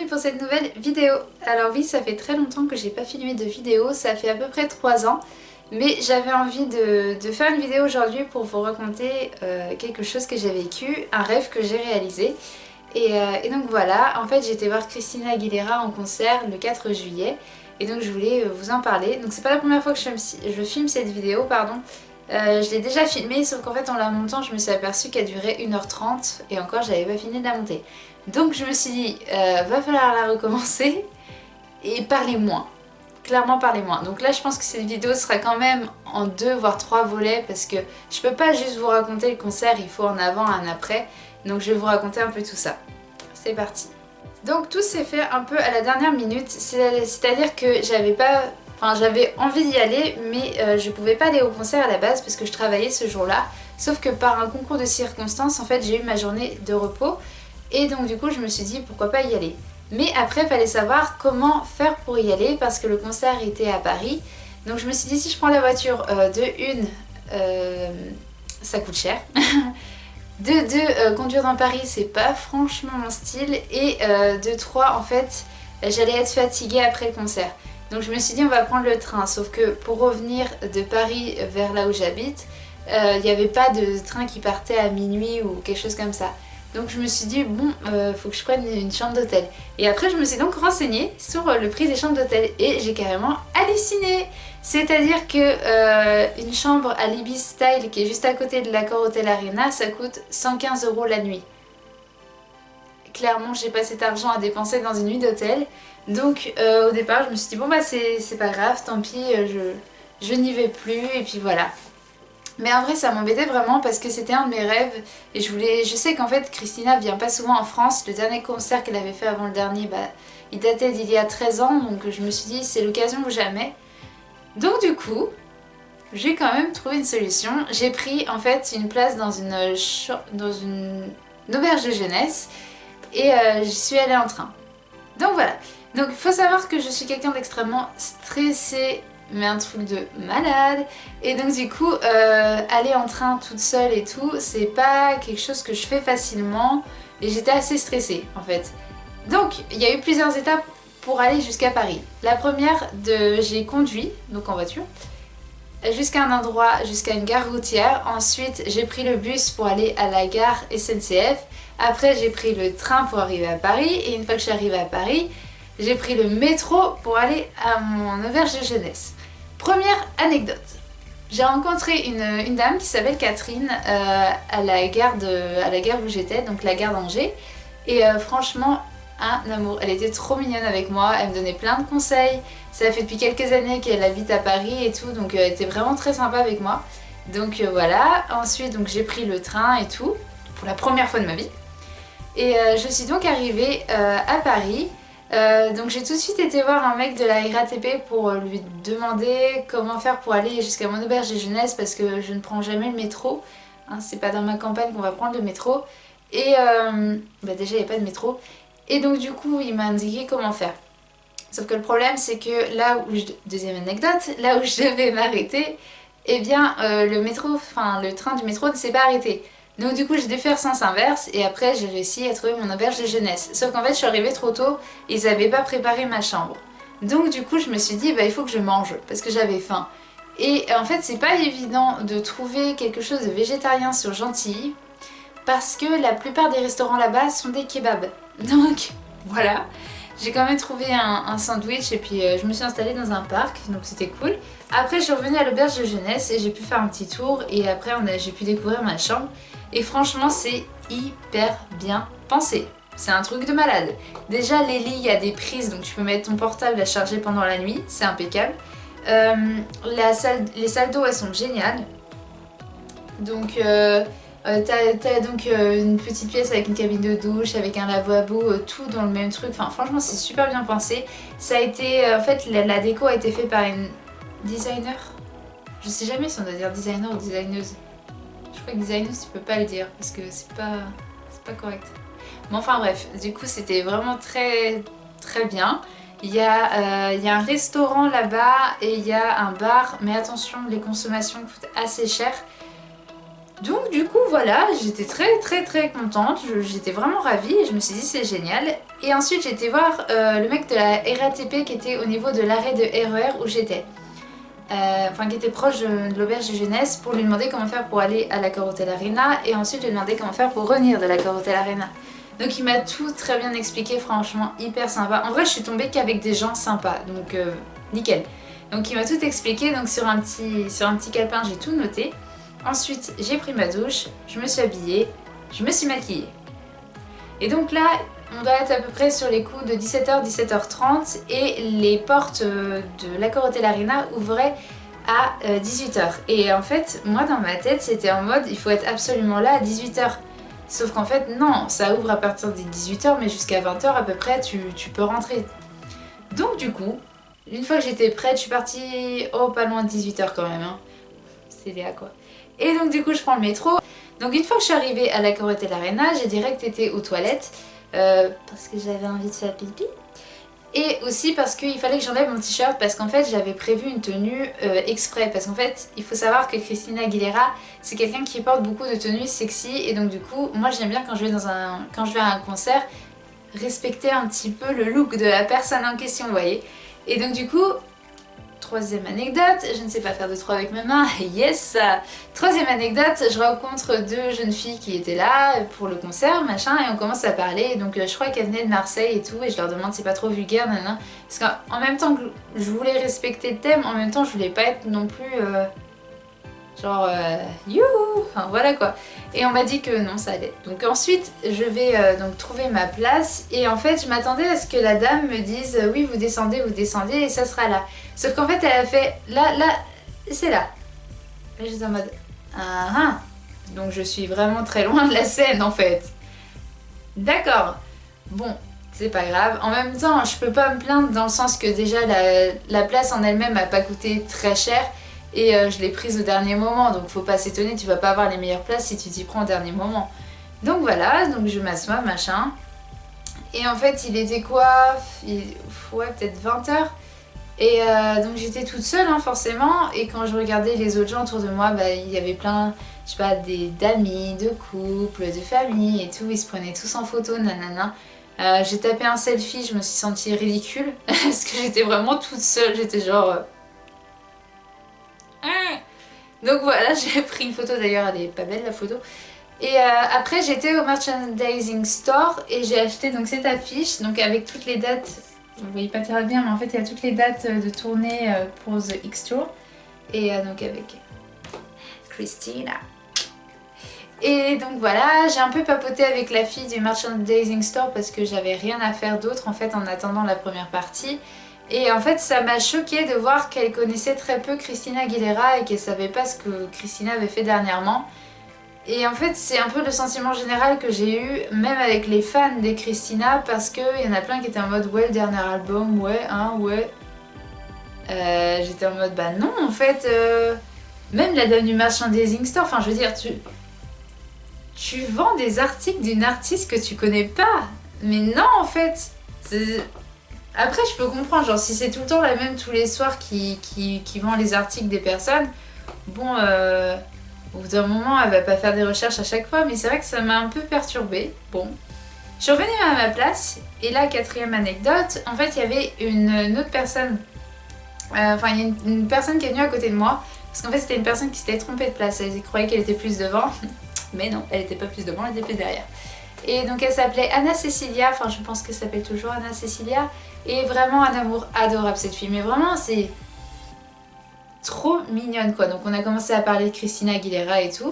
bienvenue pour cette nouvelle vidéo. Alors oui, ça fait très longtemps que j'ai pas filmé de vidéo, ça fait à peu près 3 ans. Mais j'avais envie de faire une vidéo aujourd'hui pour vous raconter quelque chose que j'ai vécu, un rêve que j'ai réalisé. Et donc voilà, en fait j'ai été voir Christina Aguilera en concert le 4 juillet. Et donc je voulais vous en parler. Donc c'est pas la première fois que je filme cette vidéo, pardon. Je l'ai déjà filmée, sauf qu'en fait en la montant je me suis aperçue qu'elle durait 1h30 et encore j'avais pas fini de la monter. Donc je me suis dit, va falloir la recommencer et parler moins. Clairement parler moins. Donc là je pense que cette vidéo sera quand même en 2 voire 3 volets parce que je peux pas juste vous raconter le concert, il faut un avant, un après. Donc je vais vous raconter un peu tout ça. C'est parti. Donc tout s'est fait un peu à la dernière minute, c'est-à-dire que j'avais envie d'y aller, mais je pouvais pas aller au concert à la base parce que je travaillais ce jour-là. Sauf que par un concours de circonstances, en fait, j'ai eu ma journée de repos. Et donc du coup, je me suis dit pourquoi pas y aller. Mais après, il fallait savoir comment faire pour y aller parce que le concert était à Paris. Donc je me suis dit si je prends la voiture ça coûte cher. Conduire dans Paris, c'est pas franchement mon style. Et de 3, en fait, j'allais être fatiguée après le concert. Donc je me suis dit on va prendre le train, sauf que pour revenir de Paris vers là où j'habite, il n'y avait pas de train qui partait à minuit ou quelque chose comme ça. Donc je me suis dit bon, faut que je prenne une chambre d'hôtel. Et après je me suis donc renseignée sur le prix des chambres d'hôtel et j'ai carrément halluciné. C'est-à-dire que une chambre à l'Ibis Style qui est juste à côté de l'Accor Hotel Arena, ça coûte 115 € la nuit. Clairement j'ai pas cet argent à dépenser dans une nuit d'hôtel. Donc au départ je me suis dit bon bah c'est pas grave, tant pis, je n'y vais plus et puis voilà. Mais en vrai ça m'embêtait vraiment parce que c'était un de mes rêves et je sais qu'en fait Christina vient pas souvent en France. Le dernier concert qu'elle avait fait avant le dernier, il datait d'il y a 13 ans, donc je me suis dit c'est l'occasion ou jamais. Donc du coup, j'ai quand même trouvé une solution. J'ai pris en fait une place dans une auberge de jeunesse et j'y suis allée en train. Donc voilà. Donc il faut savoir que je suis quelqu'un d'extrêmement stressé, mais un truc de malade. Et donc du coup, aller en train toute seule et tout, c'est pas quelque chose que je fais facilement. Et j'étais assez stressée en fait. Donc il y a eu plusieurs étapes pour aller jusqu'à Paris. La première, j'ai conduit, donc en voiture, jusqu'à un endroit, jusqu'à une gare routière. Ensuite, j'ai pris le bus pour aller à la gare SNCF. Après, j'ai pris le train pour arriver à Paris. Et une fois que je suis arrivée à Paris, j'ai pris le métro pour aller à mon auberge de jeunesse. Première anecdote. J'ai rencontré une dame qui s'appelle Catherine à la gare où j'étais, donc la gare d'Angers. Et franchement, un amour. Elle était trop mignonne avec moi, elle me donnait plein de conseils. Ça fait depuis quelques années qu'elle habite à Paris et tout, donc elle était vraiment très sympa avec moi. Donc voilà, ensuite donc, j'ai pris le train et tout, pour la première fois de ma vie. Et je suis donc arrivée à Paris. Donc j'ai tout de suite été voir un mec de la RATP pour lui demander comment faire pour aller jusqu'à mon auberge de jeunesse parce que je ne prends jamais le métro. Hein, c'est pas dans ma campagne qu'on va prendre le métro. Et déjà il n'y a pas de métro. Et donc du coup il m'a indiqué comment faire. Sauf que le problème c'est que deuxième anecdote, là où je devais m'arrêter, eh bien le train du métro ne s'est pas arrêté. Donc du coup j'ai dû faire sens inverse et après j'ai réussi à trouver mon auberge de jeunesse. Sauf qu'en fait je suis arrivée trop tôt et ils n'avaient pas préparé ma chambre. Donc du coup je me suis dit il faut que je mange parce que j'avais faim. Et en fait c'est pas évident de trouver quelque chose de végétarien sur Gentilly parce que la plupart des restaurants là-bas sont des kebabs. Donc voilà, j'ai quand même trouvé un sandwich et puis je me suis installée dans un parc, donc c'était cool. Après je suis revenue à l'auberge de jeunesse et j'ai pu faire un petit tour et après j'ai pu découvrir ma chambre. Et franchement c'est hyper bien pensé, c'est un truc de malade. Déjà les lits, il y a des prises donc tu peux mettre ton portable à charger pendant la nuit, c'est impeccable. Les salles d'eau elles sont géniales. Donc t'as donc une petite pièce avec une cabine de douche, avec un lavabo, tout dans le même truc. Enfin franchement c'est super bien pensé. Ça a été, en fait la déco a été faite par une designer. Je sais jamais si on doit dire designer ou designeuse. Je crois que designeuse tu peux pas le dire parce que c'est pas correct. Mais enfin bref, du coup c'était vraiment très très bien. Il y a un restaurant là-bas et il y a un bar. Mais attention, les consommations coûtent assez cher. Donc du coup voilà, j'étais très contente, j'étais vraiment ravie et je me suis dit c'est génial. Et ensuite j'ai été voir le mec de la RATP qui était au niveau de l'arrêt de RER où j'étais. Enfin qui était proche de l'auberge de jeunesse pour lui demander comment faire pour aller à l'Accor Hotel Arena et ensuite lui demander comment faire pour revenir de l'Accor Hotel Arena. Donc il m'a tout très bien expliqué, franchement hyper sympa. En vrai je suis tombée qu'avec des gens sympas, donc nickel. Donc il m'a tout expliqué, donc sur un petit calepin j'ai tout noté. Ensuite, j'ai pris ma douche, je me suis habillée, je me suis maquillée. Et donc là, on doit être à peu près sur les coups de 17h, 17h30 et les portes de l'Accor Hotel Arena ouvraient à 18h. Et en fait, moi dans ma tête, c'était en mode il faut être absolument là à 18h. Sauf qu'en fait, non, ça ouvre à partir des 18h, mais jusqu'à 20h à peu près, tu peux rentrer. Donc du coup, une fois que j'étais prête, je suis partie, pas loin de 18h quand même. Hein. C'est Léa quoi. Et donc du coup je prends le métro. Donc une fois que je suis arrivée à l'Accor Hotel Arena, j'ai direct été aux toilettes parce que j'avais envie de faire pipi. Et aussi parce qu'il fallait que j'enlève mon t-shirt parce qu'en fait j'avais prévu une tenue exprès. Parce qu'en fait il faut savoir que Christina Aguilera c'est quelqu'un qui porte beaucoup de tenues sexy. Et donc du coup moi j'aime bien quand je vais à un concert respecter un petit peu le look de la personne en question, vous voyez. Et donc du coup... Troisième anecdote, je ne sais pas faire de trois avec mes mains, yes. Troisième anecdote, je rencontre deux jeunes filles qui étaient là pour le concert, machin, et on commence à parler. Donc je crois qu'elles venaient de Marseille et tout, et je leur demande c'est pas trop vulgaire, nanana. Parce qu'en même temps que je voulais respecter le thème, en même temps je voulais pas être non plus genre youhou, enfin voilà quoi. Et on m'a dit que non, ça allait. Donc ensuite je vais donc trouver ma place et en fait je m'attendais à ce que la dame me dise oui vous descendez et ça sera là. Sauf qu'en fait elle a fait là, c'est là. Là j'étais en mode ah. Donc je suis vraiment très loin de la scène en fait. D'accord. Bon, c'est pas grave. En même temps, je peux pas me plaindre dans le sens que déjà la place en elle-même m'a pas coûté très cher. Et je l'ai prise au dernier moment, donc faut pas s'étonner, tu vas pas avoir les meilleures places si tu t'y prends au dernier moment. Donc voilà, donc je m'assois, machin. Et en fait, il était quoi? Ouais, peut-être 20h. Et donc j'étais toute seule, hein, forcément. Et quand je regardais les autres gens autour de moi, bah, il y avait plein, je sais pas, d'amis, de couples, de familles et tout. Ils se prenaient tous en photo, nanana. J'ai tapé un selfie, je me suis sentie ridicule. Parce que j'étais vraiment toute seule, j'étais genre... Donc voilà, j'ai pris une photo, d'ailleurs elle est pas belle la photo. Et après j'étais au merchandising store et j'ai acheté donc cette affiche donc avec toutes les dates, vous voyez pas très bien mais en fait il y a toutes les dates de tournée pour The X Tour. Et donc avec Christina. Et donc voilà, j'ai un peu papoté avec la fille du merchandising store parce que j'avais rien à faire d'autre en fait en attendant la première partie. Et en fait ça m'a choquée de voir qu'elle connaissait très peu Christina Aguilera et qu'elle savait pas ce que Christina avait fait dernièrement. Et en fait c'est un peu le sentiment général que j'ai eu même avec les fans des Christina parce qu'il y en a plein qui étaient en mode ouais le dernier album, ouais hein, ouais. J'étais en mode bah non en fait, même la dame du merchandising store, enfin je veux dire tu vends des articles d'une artiste que tu connais pas. Mais non en fait, après, je peux comprendre, genre si c'est tout le temps la même tous les soirs qui vend les articles des personnes, bon, au bout d'un moment, elle va pas faire des recherches à chaque fois, mais c'est vrai que ça m'a un peu perturbée. Bon, je suis revenue à ma place, et là, quatrième anecdote, en fait, il y avait une autre personne, enfin, il y a une personne qui est venue à côté de moi, parce qu'en fait, c'était une personne qui s'était trompée de place, elle croyait qu'elle était plus devant, mais non, elle était pas plus devant, elle était plus derrière. Et donc elle s'appelait Anna Cecilia, enfin je pense qu'elle s'appelle toujours Anna Cecilia. Et vraiment un amour adorable cette fille, mais vraiment c'est trop mignonne quoi. Donc on a commencé à parler de Christina Aguilera et tout.